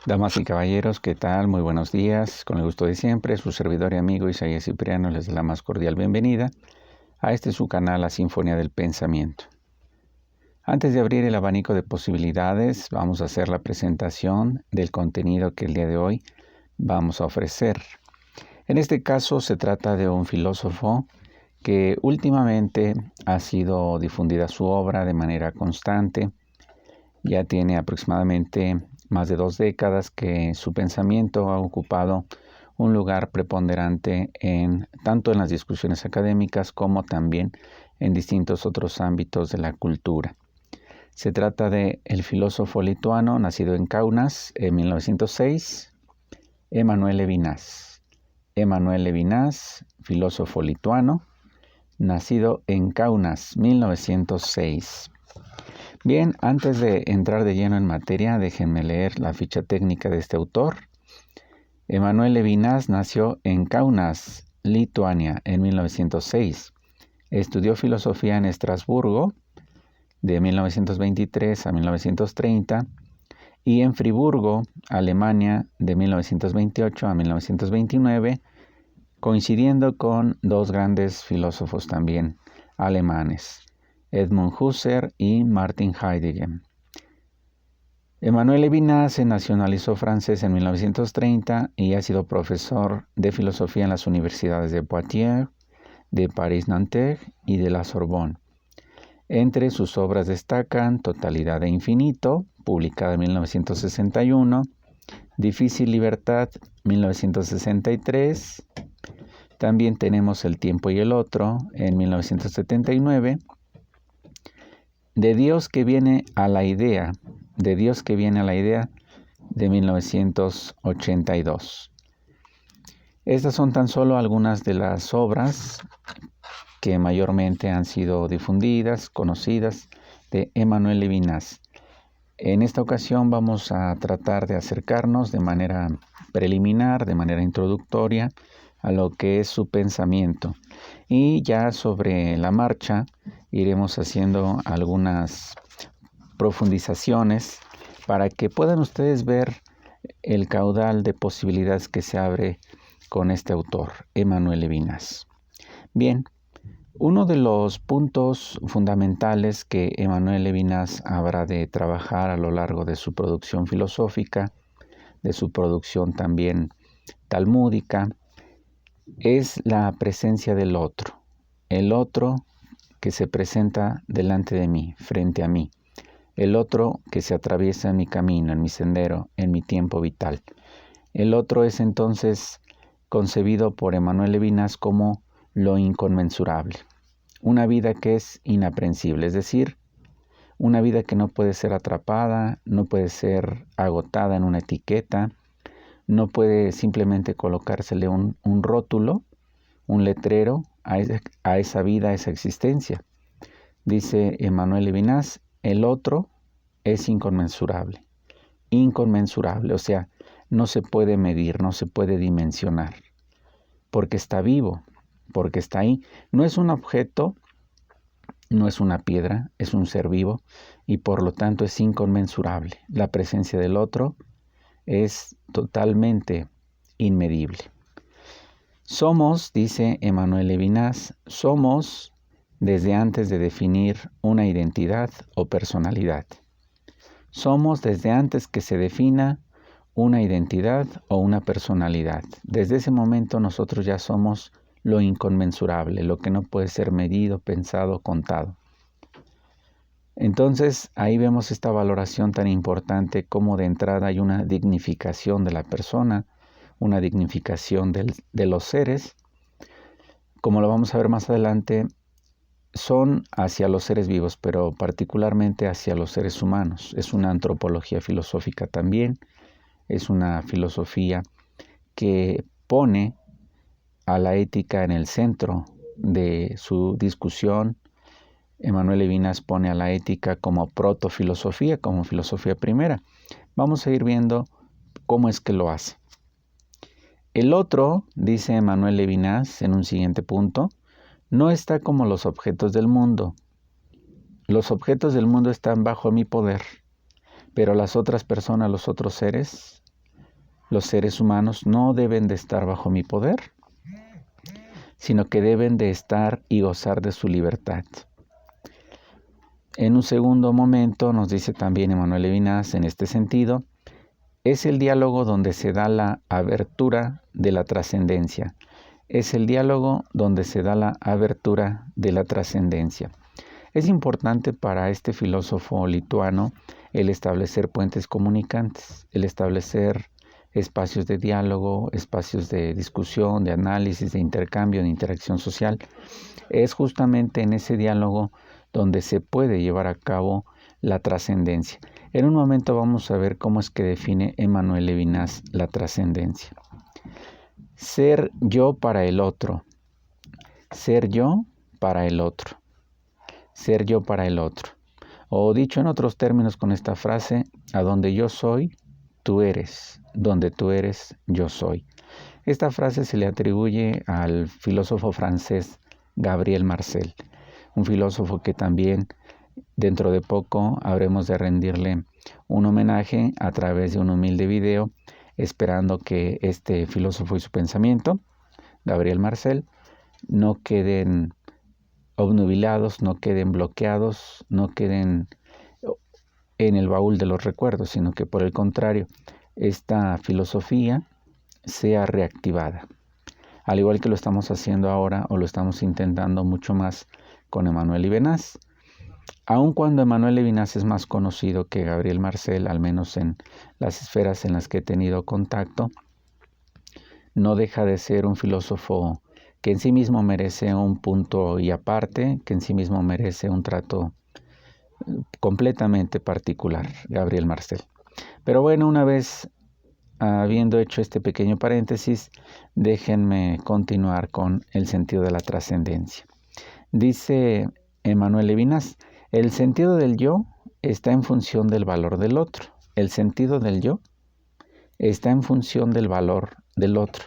Damas y caballeros, ¿qué tal? Muy buenos días. Con el gusto de siempre, su servidor y amigo Isaías Cipriano les da la más cordial bienvenida a su canal, La Sinfonía del Pensamiento. Antes de abrir el abanico de posibilidades, vamos a hacer la presentación del contenido que el día de hoy vamos a ofrecer. En este caso se trata de un filósofo que últimamente ha sido difundida su obra de manera constante. Ya tiene aproximadamente más de 2 décadas que su pensamiento ha ocupado un lugar preponderante tanto en las discusiones académicas como también en distintos otros ámbitos de la cultura. Se trata de el filósofo lituano nacido en Kaunas en 1906, Emanuel Levinas. Emanuel Levinas, filósofo lituano, nacido en Kaunas, 1906. Bien, antes de entrar de lleno en materia, déjenme leer la ficha técnica de este autor. Emanuel Levinas nació en Kaunas, Lituania, en 1906. Estudió filosofía en Estrasburgo de 1923 a 1930 y en Friburgo, Alemania, de 1928 a 1929, coincidiendo con dos grandes filósofos también alemanes, Edmund Husserl y Martin Heidegger. Emanuel Levinas se nacionalizó francés en 1930 y ha sido profesor de filosofía en las universidades de Poitiers, de París-Nanterre y de la Sorbonne. Entre sus obras destacan Totalidad e Infinito, publicada en 1961, Difícil Libertad, 1963. También tenemos El tiempo y el otro, en 1979. De Dios que viene a la idea, de 1982. Estas son tan solo algunas de las obras que mayormente han sido difundidas, conocidas, de Emanuel Levinas. En esta ocasión vamos a tratar de acercarnos de manera preliminar, de manera introductoria, a lo que es su pensamiento. Y ya sobre la marcha iremos haciendo algunas profundizaciones para que puedan ustedes ver el caudal de posibilidades que se abre con este autor, Emanuel Levinas. Bien, uno de los puntos fundamentales que Emanuel Levinas habrá de trabajar a lo largo de su producción filosófica, de su producción también talmúdica, es la presencia del otro, el otro que se presenta delante de mí, frente a mí, el otro que se atraviesa en mi camino, en mi sendero, en mi tiempo vital. El otro es entonces concebido por Emanuel Levinas como lo inconmensurable, una vida que es inaprensible, es decir, una vida que no puede ser atrapada, no puede ser agotada en una etiqueta, no puede simplemente colocársele un rótulo, un letrero a esa vida, a esa existencia. Dice Emanuel Levinas, el otro es inconmensurable, o sea, no se puede medir, no se puede dimensionar, porque está vivo, porque está ahí. No es un objeto, no es una piedra, es un ser vivo y por lo tanto es inconmensurable. La presencia del otro es totalmente inmedible. Somos, dice Emanuel Levinas, somos desde antes de definir una identidad o personalidad. Somos desde antes que se defina una identidad o una personalidad. Desde ese momento nosotros ya somos lo inconmensurable, lo que no puede ser medido, pensado, contado. Entonces ahí vemos esta valoración tan importante como de entrada hay una dignificación de la persona, una dignificación de los seres. Como lo vamos a ver más adelante, son hacia los seres vivos, pero particularmente hacia los seres humanos. Es una antropología filosófica también, es una filosofía que pone a la ética en el centro de su discusión. Emanuel Levinas pone a la ética como protofilosofía, como filosofía primera. Vamos a ir viendo cómo es que lo hace. El otro, dice Emanuel Levinas en un siguiente punto, no está como los objetos del mundo. Los objetos del mundo están bajo mi poder, pero las otras personas, los otros seres, los seres humanos no deben de estar bajo mi poder, sino que deben de estar y gozar de su libertad. En un segundo momento nos dice también Emmanuel Levinas en este sentido, es el diálogo donde se da la abertura de la trascendencia. Es el diálogo donde se da la abertura de la trascendencia. Es importante para este filósofo lituano el establecer puentes comunicantes, el establecer espacios de diálogo, espacios de discusión, de análisis, de intercambio, de interacción social. Es justamente en ese diálogo donde se puede llevar a cabo la trascendencia. En un momento vamos a ver cómo es que define Emmanuel Levinas la trascendencia. Ser yo para el otro. Ser yo para el otro. Ser yo para el otro. O dicho en otros términos con esta frase, a donde yo soy, tú eres. Donde tú eres, yo soy. Esta frase se le atribuye al filósofo francés Gabriel Marcel, un filósofo que también dentro de poco habremos de rendirle un homenaje a través de un humilde video, esperando que este filósofo y su pensamiento, Gabriel Marcel, no queden obnubilados, no queden bloqueados, no queden en el baúl de los recuerdos, sino que por el contrario, esta filosofía sea reactivada. Al igual que lo estamos haciendo ahora o lo estamos intentando mucho más con Emmanuel Levinas. Aun cuando Emmanuel Levinas es más conocido que Gabriel Marcel, al menos en las esferas en las que he tenido contacto, no deja de ser un filósofo que en sí mismo merece un punto y aparte, que en sí mismo merece un trato completamente particular, Gabriel Marcel. Pero bueno, una vez habiendo hecho este pequeño paréntesis, déjenme continuar con el sentido de la trascendencia. Dice Emmanuel Levinas, el sentido del yo está en función del valor del otro. El sentido del yo está en función del valor del otro.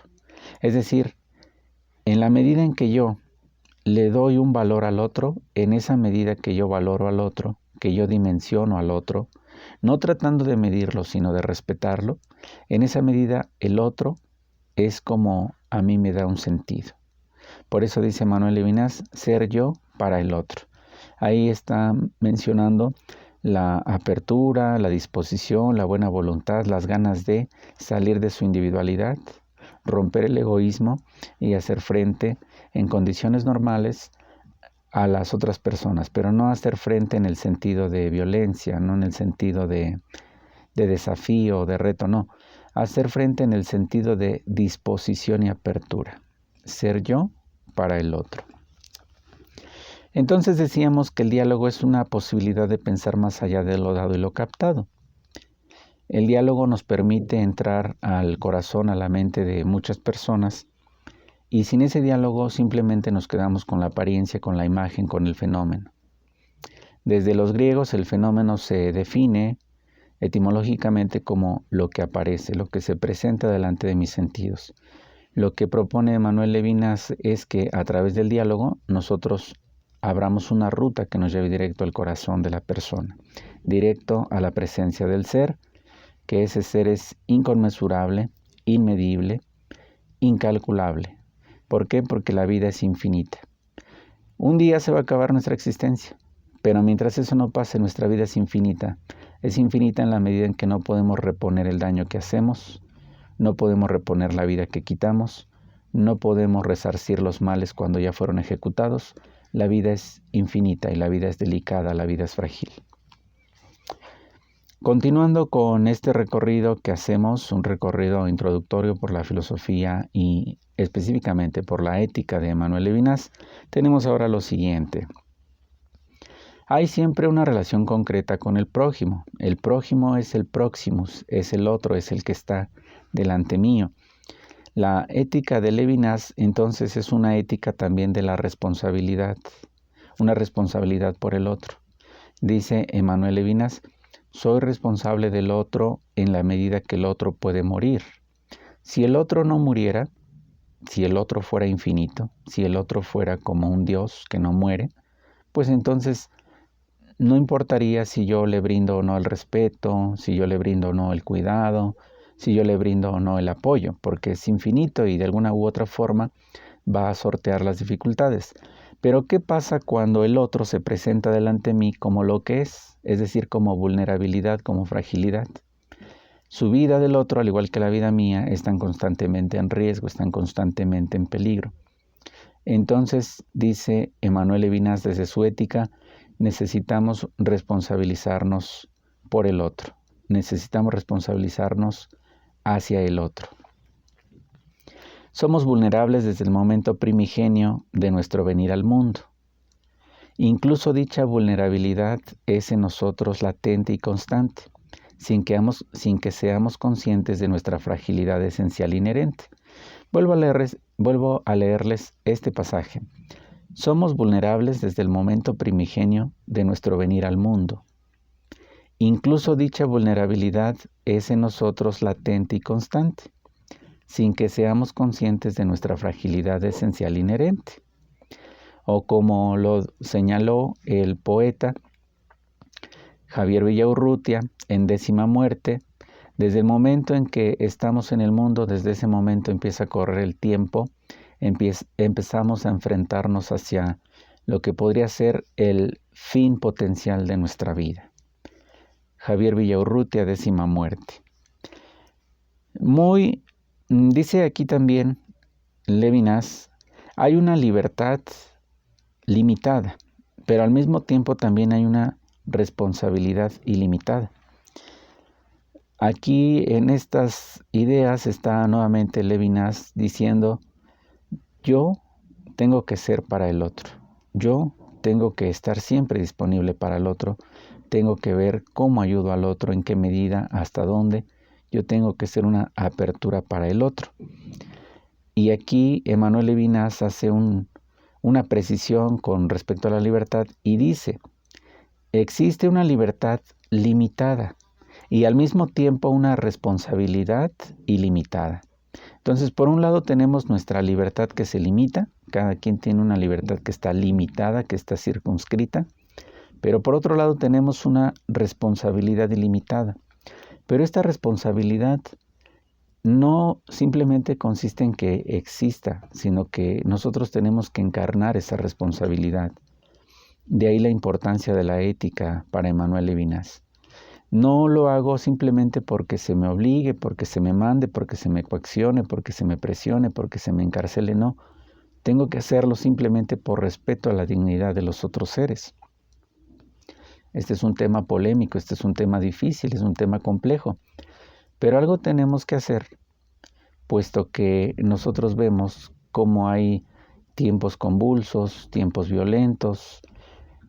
Es decir, en la medida en que yo le doy un valor al otro, en esa medida que yo valoro al otro, que yo dimensiono al otro, no tratando de medirlo, sino de respetarlo, en esa medida el otro es como a mí me da un sentido. Por eso dice Emmanuel Levinas, ser yo para el otro. Ahí está mencionando la apertura, la disposición, la buena voluntad, las ganas de salir de su individualidad, romper el egoísmo y hacer frente en condiciones normales a las otras personas, pero no hacer frente en el sentido de violencia, no en el sentido de desafío, de reto, no. Hacer frente en el sentido de disposición y apertura. Ser yo para el otro. Entonces decíamos que el diálogo es una posibilidad de pensar más allá de lo dado y lo captado. El diálogo nos permite entrar al corazón, a la mente de muchas personas, y sin ese diálogo simplemente nos quedamos con la apariencia, con la imagen, con el fenómeno. Desde los griegos el fenómeno se define etimológicamente como lo que aparece, lo que se presenta delante de mis sentidos. Lo que propone Emmanuel Levinas es que a través del diálogo nosotros abramos una ruta que nos lleve directo al corazón de la persona, directo a la presencia del ser, que ese ser es inconmensurable, inmedible, incalculable. ¿Por qué? Porque la vida es infinita. Un día se va a acabar nuestra existencia, pero mientras eso no pase, nuestra vida es infinita. Es infinita en la medida en que no podemos reponer el daño que hacemos, no podemos reponer la vida que quitamos, no podemos resarcir los males cuando ya fueron ejecutados. La vida es infinita y la vida es delicada, la vida es frágil. Continuando con este recorrido que hacemos, un recorrido introductorio por la filosofía y específicamente por la ética de Emmanuel Levinas, tenemos ahora lo siguiente. Hay siempre una relación concreta con el prójimo. El prójimo es el próximus, es el otro, es el que está delante mío. La ética de Levinas entonces es una ética también de la responsabilidad, una responsabilidad por el otro. Dice Emmanuel Levinas, soy responsable del otro en la medida que el otro puede morir. Si el otro no muriera, si el otro fuera infinito, si el otro fuera como un Dios que no muere, pues entonces no importaría si yo le brindo o no el respeto, si yo le brindo o no el cuidado, si yo le brindo o no el apoyo, porque es infinito y de alguna u otra forma va a sortear las dificultades. Pero ¿qué pasa cuando el otro se presenta delante de mí como lo que es decir, como vulnerabilidad, como fragilidad? Su vida del otro, al igual que la vida mía, están constantemente en riesgo, están constantemente en peligro. Entonces, dice Emmanuel Levinas desde su ética, necesitamos responsabilizarnos por el otro. Necesitamos responsabilizarnos hacia el otro. Somos vulnerables desde el momento primigenio de nuestro venir al mundo. Incluso dicha vulnerabilidad es en nosotros latente y constante, sin que seamos conscientes de nuestra fragilidad esencial inherente. Vuelvo a leerles este pasaje. Somos vulnerables desde el momento primigenio de nuestro venir al mundo. Incluso dicha vulnerabilidad es en nosotros latente y constante, sin que seamos conscientes de nuestra fragilidad esencial inherente. O como lo señaló el poeta Javier Villaurrutia en Décima Muerte, desde el momento en que estamos en el mundo, desde ese momento empieza a correr el tiempo, empezamos a enfrentarnos hacia lo que podría ser el fin potencial de nuestra vida. Javier Villaurrutia, Décima Muerte. Dice aquí también Levinas, hay una libertad limitada, pero al mismo tiempo también hay una responsabilidad ilimitada. Aquí en estas ideas está nuevamente Levinas diciendo, yo tengo que ser para el otro, yo tengo que estar siempre disponible para el otro, tengo que ver cómo ayudo al otro, en qué medida, hasta dónde, yo tengo que ser una apertura para el otro. Y aquí Emmanuel Levinas hace una precisión con respecto a la libertad y dice, existe una libertad limitada y al mismo tiempo una responsabilidad ilimitada. Entonces, por un lado tenemos nuestra libertad que se limita, cada quien tiene una libertad que está limitada, que está circunscrita, pero por otro lado tenemos una responsabilidad ilimitada. Pero esta responsabilidad no simplemente consiste en que exista, sino que nosotros tenemos que encarnar esa responsabilidad. De ahí la importancia de la ética para Emmanuel Levinas. No lo hago simplemente porque se me obligue, porque se me mande, porque se me coaccione, porque se me presione, porque se me encarcele, no. Tengo que hacerlo simplemente por respeto a la dignidad de los otros seres. Este es un tema polémico, este es un tema difícil, es un tema complejo. Pero algo tenemos que hacer, puesto que nosotros vemos cómo hay tiempos convulsos, tiempos violentos,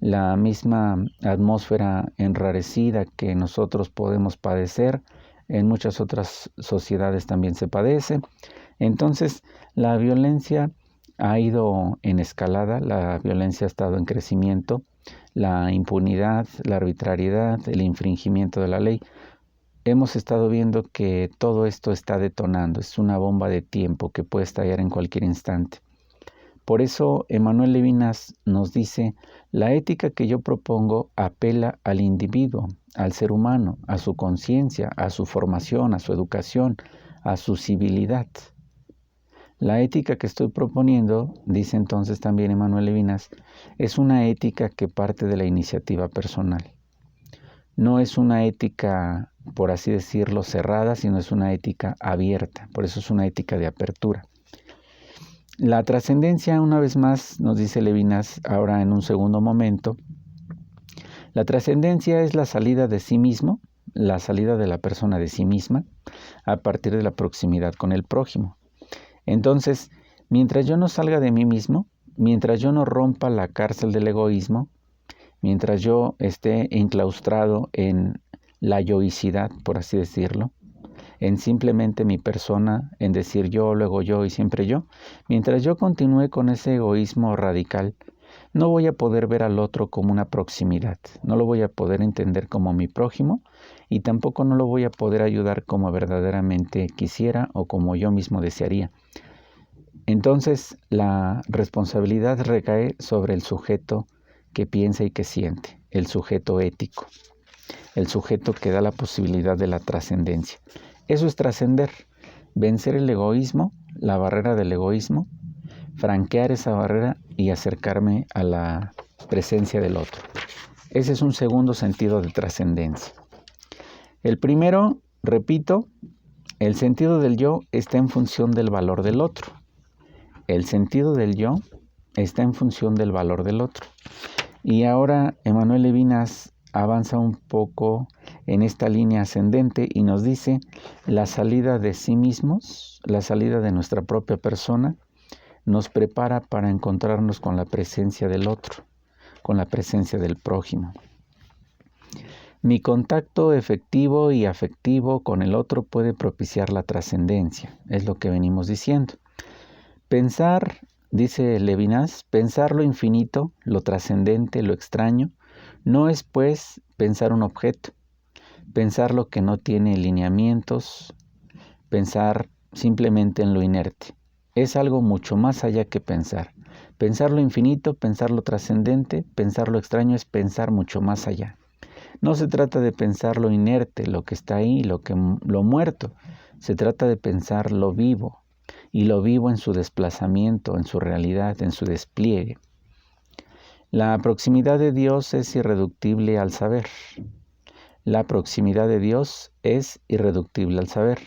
la misma atmósfera enrarecida que nosotros podemos padecer, en muchas otras sociedades también se padece. Entonces, la violencia ha ido en escalada, la violencia ha estado en crecimiento, la impunidad, la arbitrariedad, el infringimiento de la ley. Hemos estado viendo que todo esto está detonando, es una bomba de tiempo que puede estallar en cualquier instante. Por eso Emmanuel Levinas nos dice, la ética que yo propongo apela al individuo, al ser humano, a su conciencia, a su formación, a su educación, a su civilidad. La ética que estoy proponiendo, dice entonces también Emmanuel Levinas, es una ética que parte de la iniciativa personal. No es una ética, por así decirlo, cerrada, sino es una ética abierta. Por eso es una ética de apertura. La trascendencia, una vez más, nos dice Levinas ahora en un segundo momento, la trascendencia es la salida de sí mismo, la salida de la persona de sí misma, a partir de la proximidad con el prójimo. Entonces, mientras yo no salga de mí mismo, mientras yo no rompa la cárcel del egoísmo, mientras yo esté enclaustrado en la yoicidad, por así decirlo, en simplemente mi persona, en decir yo, luego yo y siempre yo, mientras yo continúe con ese egoísmo radical, no voy a poder ver al otro como una proximidad, no lo voy a poder entender como mi prójimo y tampoco no lo voy a poder ayudar como verdaderamente quisiera o como yo mismo desearía. Entonces, la responsabilidad recae sobre el sujeto que piensa y que siente, el sujeto ético, el sujeto que da la posibilidad de la trascendencia. Eso es trascender, vencer el egoísmo, la barrera del egoísmo, franquear esa barrera y acercarme a la presencia del otro. Ese es un segundo sentido de trascendencia. El primero, repito, el sentido del yo está en función del valor del otro. El sentido del yo está en función del valor del otro. Y ahora Emmanuel Levinas avanza un poco en esta línea ascendente y nos dice la salida de sí mismos, la salida de nuestra propia persona, nos prepara para encontrarnos con la presencia del otro, con la presencia del prójimo. Mi contacto efectivo y afectivo con el otro puede propiciar la trascendencia, es lo que venimos diciendo. Pensar, dice Levinas, pensar lo infinito, lo trascendente, lo extraño, no es pues pensar un objeto, pensar lo que no tiene lineamientos, pensar simplemente en lo inerte. Es algo mucho más allá que pensar. Pensar lo infinito, pensar lo trascendente, pensar lo extraño es pensar mucho más allá. No se trata de pensar lo inerte, lo que está ahí, lo muerto. Se trata de pensar lo vivo, y lo vivo en su desplazamiento, en su realidad, en su despliegue. La proximidad de Dios es irreductible al saber. La proximidad de Dios es irreductible al saber.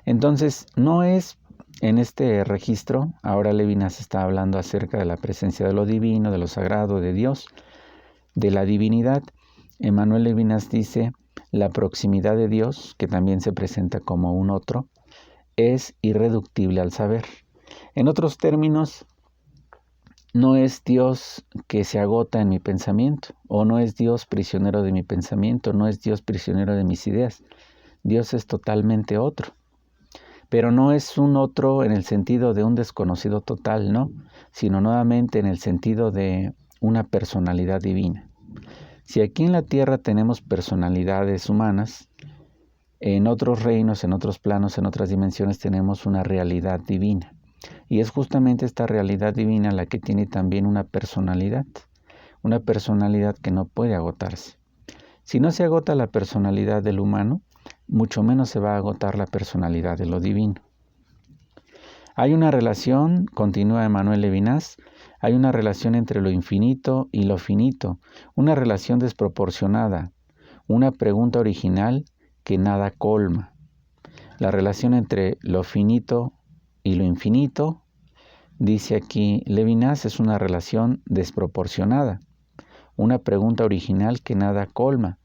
Entonces, no es en este registro, ahora Levinas está hablando acerca de la presencia de lo divino, de lo sagrado, de Dios, de la divinidad. Emmanuel Levinas dice, la proximidad de Dios, que también se presenta como un otro, es irreductible al saber. En otros términos, no es Dios que se agota en mi pensamiento, o no es Dios prisionero de mi pensamiento, no es Dios prisionero de mis ideas. Dios es totalmente otro. Pero no es un otro en el sentido de un desconocido total, no, sino nuevamente en el sentido de una personalidad divina. Si aquí en la tierra tenemos personalidades humanas, en otros reinos, en otros planos, en otras dimensiones tenemos una realidad divina. Y es justamente esta realidad divina la que tiene también una personalidad que no puede agotarse. Si no se agota la personalidad del humano, mucho menos se va a agotar la personalidad de lo divino. Hay una relación, continúa Emmanuel Levinas, hay una relación entre lo infinito y lo finito, una relación desproporcionada, una pregunta original que nada colma. La relación entre lo finito y lo infinito, dice aquí Levinas, es una relación desproporcionada, una pregunta original que nada colma.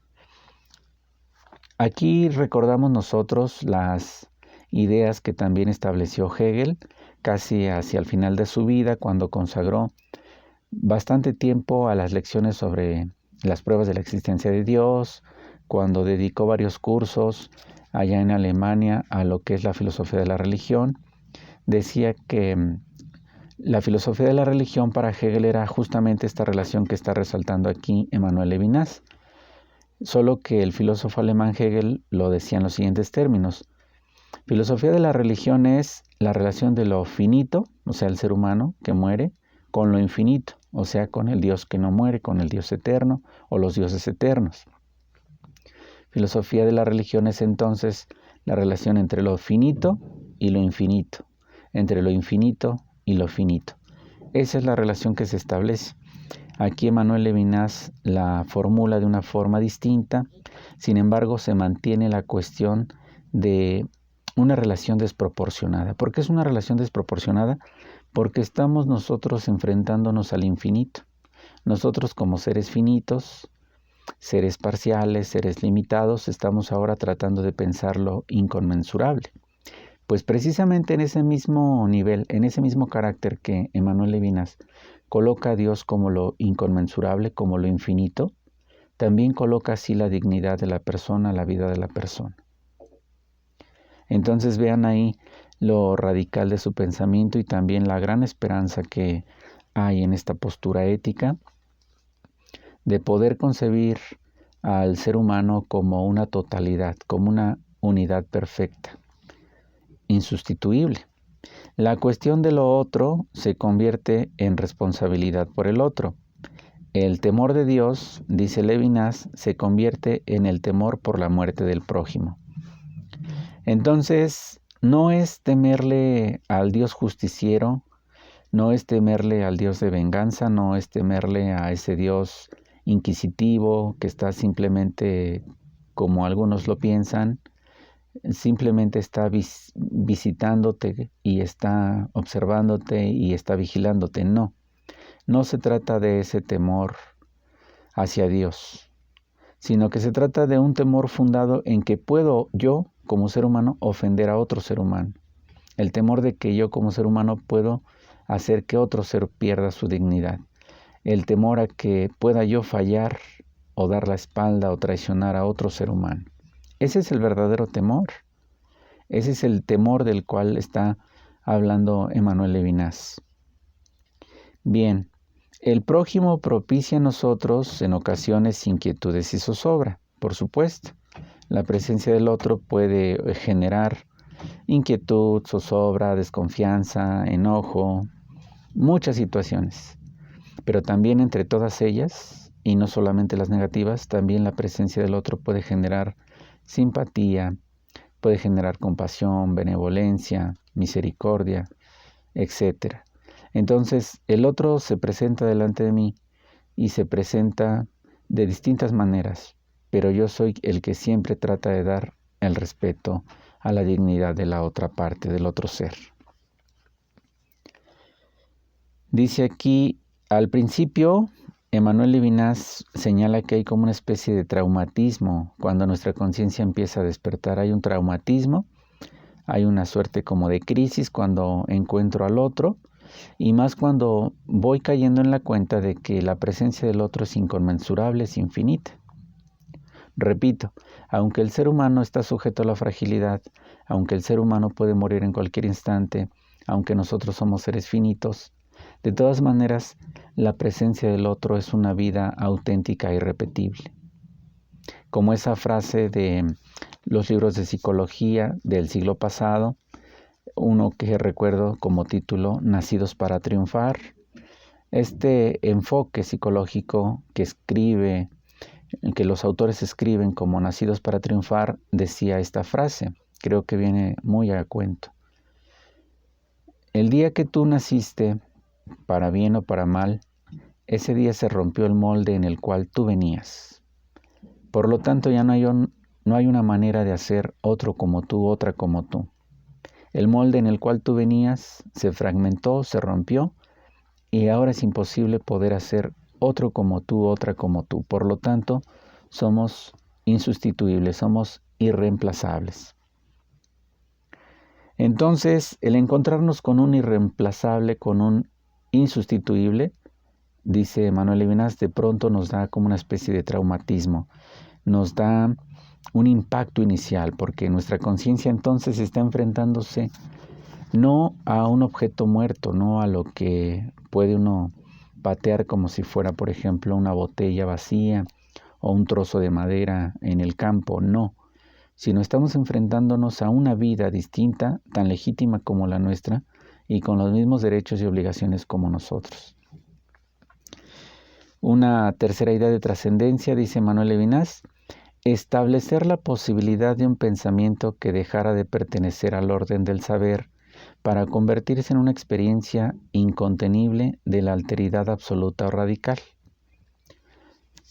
Aquí recordamos nosotros las ideas que también estableció Hegel, casi hacia el final de su vida, cuando consagró bastante tiempo a las lecciones sobre las pruebas de la existencia de Dios, cuando dedicó varios cursos allá en Alemania a lo que es la filosofía de la religión. Decía que la filosofía de la religión para Hegel era justamente esta relación que está resaltando aquí Emmanuel Levinas, solo que el filósofo alemán Hegel lo decía en los siguientes términos. Filosofía de la religión es la relación de lo finito, o sea, el ser humano que muere, con lo infinito, o sea, con el Dios que no muere, con el Dios eterno o los dioses eternos. Filosofía de la religión es entonces la relación entre lo finito y lo infinito, entre lo infinito y lo finito. Esa es la relación que se establece. Aquí Emmanuel Levinas la formula de una forma distinta, sin embargo se mantiene la cuestión de una relación desproporcionada. ¿Por qué es una relación desproporcionada? Porque estamos nosotros enfrentándonos al infinito. Nosotros como seres finitos, seres parciales, seres limitados, estamos ahora tratando de pensar lo inconmensurable. Pues precisamente en ese mismo nivel, en ese mismo carácter que Emmanuel Levinas coloca a Dios como lo inconmensurable, como lo infinito, también coloca así la dignidad de la persona, la vida de la persona. Entonces vean ahí lo radical de su pensamiento y también la gran esperanza que hay en esta postura ética de poder concebir al ser humano como una totalidad, como una unidad perfecta, insustituible. La cuestión de lo otro se convierte en responsabilidad por el otro. El temor de Dios, dice Levinas, se convierte en el temor por la muerte del prójimo. Entonces, no es temerle al Dios justiciero, no es temerle al Dios de venganza, no es temerle a ese Dios inquisitivo que está simplemente, como algunos lo piensan, simplemente está visitándote y está observándote y está vigilándote. No, no se trata de ese temor hacia Dios, sino que se trata de un temor fundado en que puedo yo, como ser humano, ofender a otro ser humano. El temor de que yo, como ser humano, puedo hacer que otro ser pierda su dignidad. El temor a que pueda yo fallar o dar la espalda o traicionar a otro ser humano. Ese es el verdadero temor. Ese es el temor del cual está hablando Emmanuel Levinas. Bien, el prójimo propicia a nosotros en ocasiones inquietudes y zozobra, por supuesto. La presencia del otro puede generar inquietud, zozobra, desconfianza, enojo, muchas situaciones. Pero también entre todas ellas, y no solamente las negativas, también la presencia del otro puede generar simpatía, puede generar compasión, benevolencia, misericordia, etc. Entonces, el otro se presenta delante de mí y se presenta de distintas maneras, pero yo soy el que siempre trata de dar el respeto a la dignidad de la otra parte, del otro ser. Dice aquí, al principio, Emmanuel Levinas señala que hay como una especie de traumatismo cuando nuestra conciencia empieza a despertar. Hay un traumatismo, hay una suerte como de crisis cuando encuentro al otro, y más cuando voy cayendo en la cuenta de que la presencia del otro es inconmensurable, es infinita. Repito, aunque el ser humano está sujeto a la fragilidad, aunque el ser humano puede morir en cualquier instante, aunque nosotros somos seres finitos, de todas maneras, la presencia del otro es una vida auténtica e irrepetible. Como esa frase de los libros de psicología del siglo pasado, uno que recuerdo como título, Nacidos para triunfar. Este enfoque psicológico que los autores escriben como Nacidos para triunfar, decía esta frase, creo que viene muy a cuento. El día que tú naciste, para bien o para mal, ese día se rompió el molde en el cual tú venías. Por lo tanto, ya no hay una manera de hacer otro como tú, otra como tú. El molde en el cual tú venías se fragmentó, se rompió, y ahora es imposible poder hacer otro como tú, otra como tú. Por lo tanto, somos insustituibles, somos irreemplazables. Entonces, el encontrarnos con un irreemplazable, con un insustituible, dice Emmanuel Levinas, de pronto nos da como una especie de traumatismo, nos da un impacto inicial, porque nuestra conciencia entonces está enfrentándose no a un objeto muerto, no a lo que puede uno patear como si fuera, por ejemplo, una botella vacía o un trozo de madera en el campo, no, sino estamos enfrentándonos a una vida distinta, tan legítima como la nuestra, y con los mismos derechos y obligaciones como nosotros. Una tercera idea de trascendencia, dice Emmanuel Levinas, establecer la posibilidad de un pensamiento que dejara de pertenecer al orden del saber para convertirse en una experiencia incontenible de la alteridad absoluta o radical.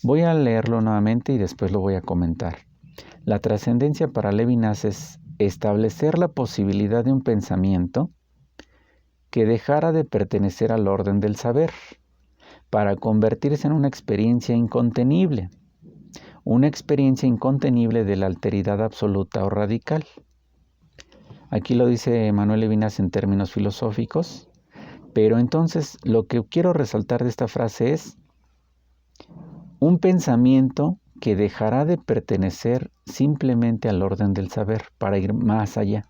Voy a leerlo nuevamente y después lo voy a comentar. La trascendencia para Levinas es establecer la posibilidad de un pensamiento que dejara de pertenecer al orden del saber para convertirse en una experiencia incontenible de la alteridad absoluta o radical. Aquí lo dice Emmanuel Levinas en términos filosóficos, pero entonces lo que quiero resaltar de esta frase es un pensamiento que dejará de pertenecer simplemente al orden del saber para ir más allá.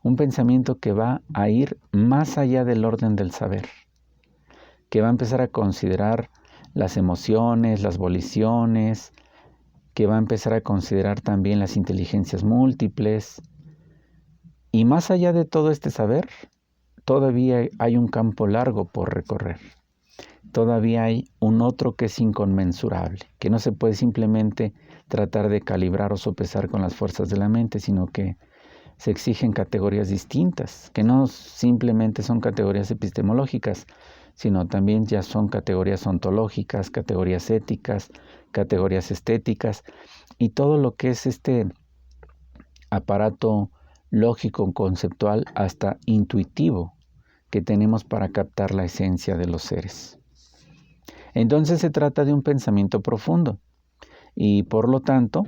Un pensamiento que va a ir más allá del orden del saber, que va a empezar a considerar las emociones, las voliciones, que va a empezar a considerar también las inteligencias múltiples. Y más allá de todo este saber, todavía hay un campo largo por recorrer. Todavía hay un otro que es inconmensurable, que no se puede simplemente tratar de calibrar o sopesar con las fuerzas de la mente, sino que se exigen categorías distintas, que no simplemente son categorías epistemológicas, sino también ya son categorías ontológicas, categorías éticas, categorías estéticas, y todo lo que es este aparato lógico, conceptual, hasta intuitivo, que tenemos para captar la esencia de los seres. Entonces se trata de un pensamiento profundo, y por lo tanto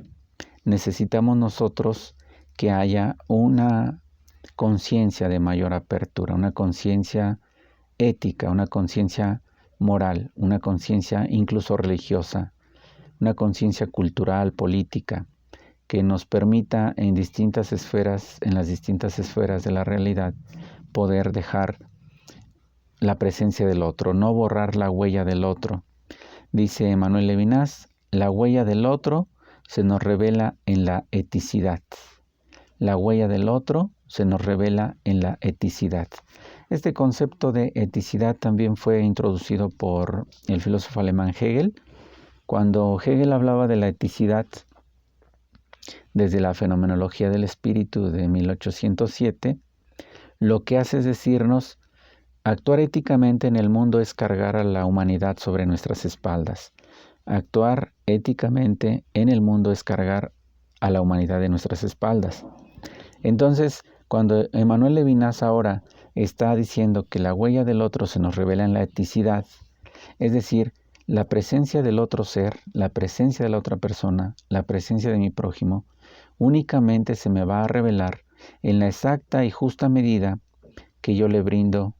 necesitamos nosotros que haya una conciencia de mayor apertura, una conciencia ética, una conciencia moral, una conciencia incluso religiosa, una conciencia cultural, política, que nos permita en distintas esferas, en las distintas esferas de la realidad, poder dejar la presencia del otro, no borrar la huella del otro. Dice Emmanuel Levinas, la huella del otro se nos revela en la eticidad. La huella del otro se nos revela en la eticidad. Este concepto de eticidad también fue introducido por el filósofo alemán Hegel. Cuando Hegel hablaba de la eticidad desde la fenomenología del espíritu de 1807, lo que hace es decirnos, actuar éticamente en el mundo es cargar a la humanidad sobre nuestras espaldas. Actuar éticamente en el mundo es cargar a la humanidad de nuestras espaldas. Entonces, cuando Emmanuel Levinas ahora está diciendo que la huella del otro se nos revela en la eticidad, es decir, la presencia del otro ser, la presencia de la otra persona, la presencia de mi prójimo, únicamente se me va a revelar en la exacta y justa medida que yo le brindo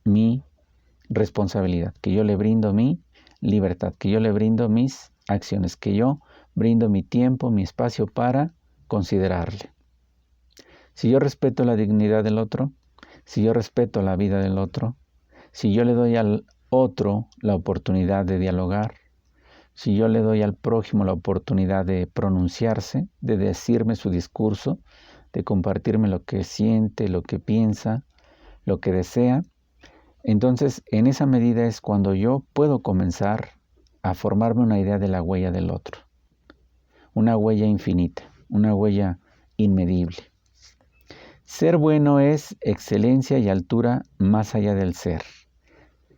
mi responsabilidad, que yo le brindo mi libertad, que yo le brindo mis acciones, que yo brindo mi tiempo, mi espacio para considerarle. Si yo respeto la dignidad del otro, si yo respeto la vida del otro, si yo le doy al otro la oportunidad de dialogar, si yo le doy al prójimo la oportunidad de pronunciarse, de decirme su discurso, de compartirme lo que siente, lo que piensa, lo que desea, entonces en esa medida es cuando yo puedo comenzar a formarme una idea de la huella del otro. Una huella infinita, una huella inmedible. Ser bueno es excelencia y altura más allá del ser.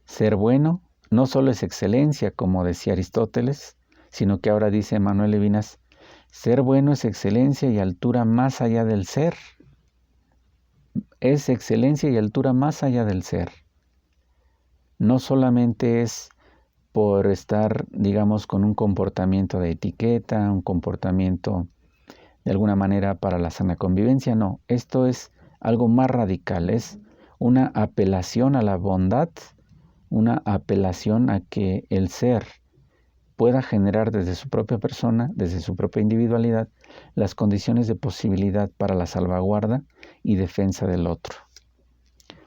Ser bueno no solo es excelencia, como decía Aristóteles, sino que ahora dice Emmanuel Levinas, ser bueno es excelencia y altura más allá del ser. Es excelencia y altura más allá del ser. No solamente es por estar, digamos, con un comportamiento de etiqueta, un comportamiento de alguna manera para la sana convivencia, no. Esto es algo más radical, es una apelación a la bondad, una apelación a que el ser pueda generar desde su propia persona, desde su propia individualidad, las condiciones de posibilidad para la salvaguarda y defensa del otro.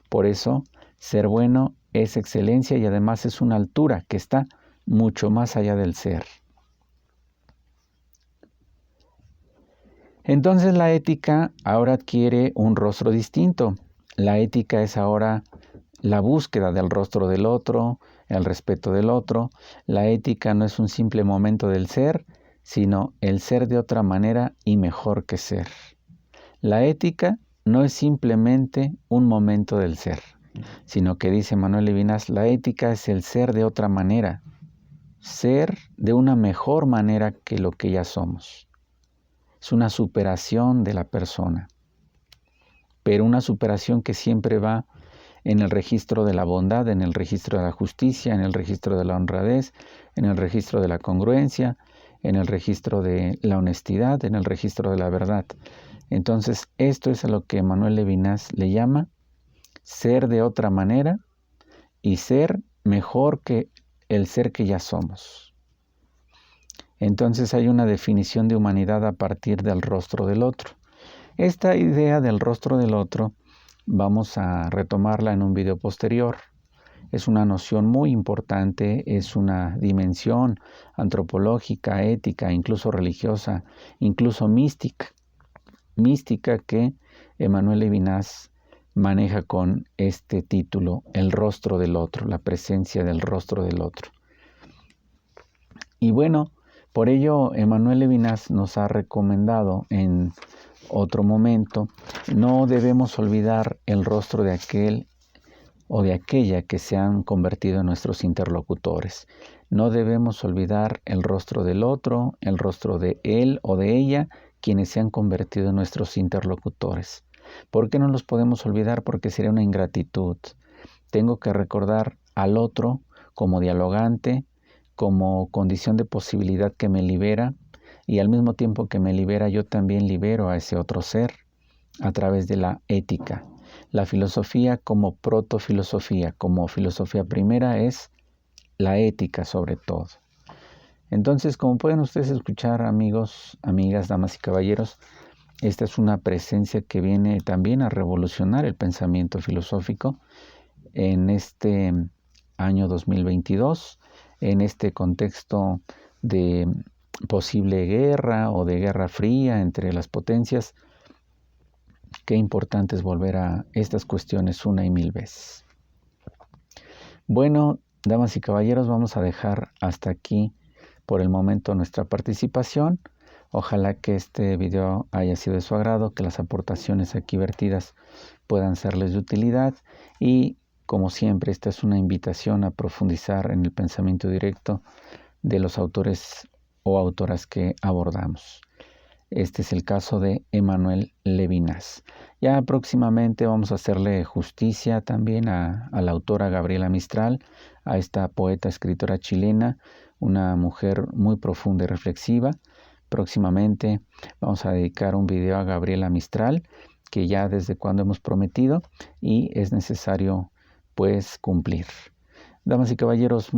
Por eso, ser bueno es excelencia y además es una altura que está mucho más allá del ser. Entonces la ética ahora adquiere un rostro distinto. La ética es ahora la búsqueda del rostro del otro, el respeto del otro. La ética no es un simple momento del ser, sino el ser de otra manera y mejor que ser. La ética no es simplemente un momento del ser, sino que dice Emmanuel Levinas, la ética es el ser de otra manera, ser de una mejor manera que lo que ya somos. Es una superación de la persona, pero una superación que siempre va en el registro de la bondad, en el registro de la justicia, en el registro de la honradez, en el registro de la congruencia, en el registro de la honestidad, en el registro de la verdad. Entonces, esto es a lo que Emmanuel Levinas le llama ser de otra manera y ser mejor que el ser que ya somos. Entonces hay una definición de humanidad a partir del rostro del otro. Esta idea del rostro del otro vamos a retomarla en un video posterior. Es una noción muy importante, es una dimensión antropológica, ética, incluso religiosa, incluso mística que Emmanuel Levinas maneja con este título, el rostro del otro, la presencia del rostro del otro. Y bueno, por ello Emmanuel Levinas nos ha recomendado en otro momento, no debemos olvidar el rostro de aquel o de aquella que se han convertido en nuestros interlocutores. No debemos olvidar el rostro del otro, el rostro de él o de ella, quienes se han convertido en nuestros interlocutores. ¿Por qué no los podemos olvidar? Porque sería una ingratitud. Tengo que recordar al otro como dialogante, como condición de posibilidad que me libera, y al mismo tiempo que me libera, yo también libero a ese otro ser a través de la ética. La filosofía como protofilosofía, como filosofía primera, es la ética sobre todo. Entonces, como pueden ustedes escuchar, amigos, amigas, damas y caballeros, esta es una presencia que viene también a revolucionar el pensamiento filosófico en este año 2022, en este contexto de posible guerra o de guerra fría entre las potencias. Qué importante es volver a estas cuestiones una y mil veces. Bueno, damas y caballeros, vamos a dejar hasta aquí por el momento nuestra participación. Ojalá que este video haya sido de su agrado, que las aportaciones aquí vertidas puedan serles de utilidad y, como siempre, esta es una invitación a profundizar en el pensamiento directo de los autores o autoras que abordamos. Este es el caso de Emmanuel Levinas. Ya próximamente vamos a hacerle justicia también a la autora Gabriela Mistral, a esta poeta escritora chilena, una mujer muy profunda y reflexiva. Próximamente vamos a dedicar un video a Gabriela Mistral, que ya desde cuando hemos prometido y es necesario pues cumplir. Damas y caballeros,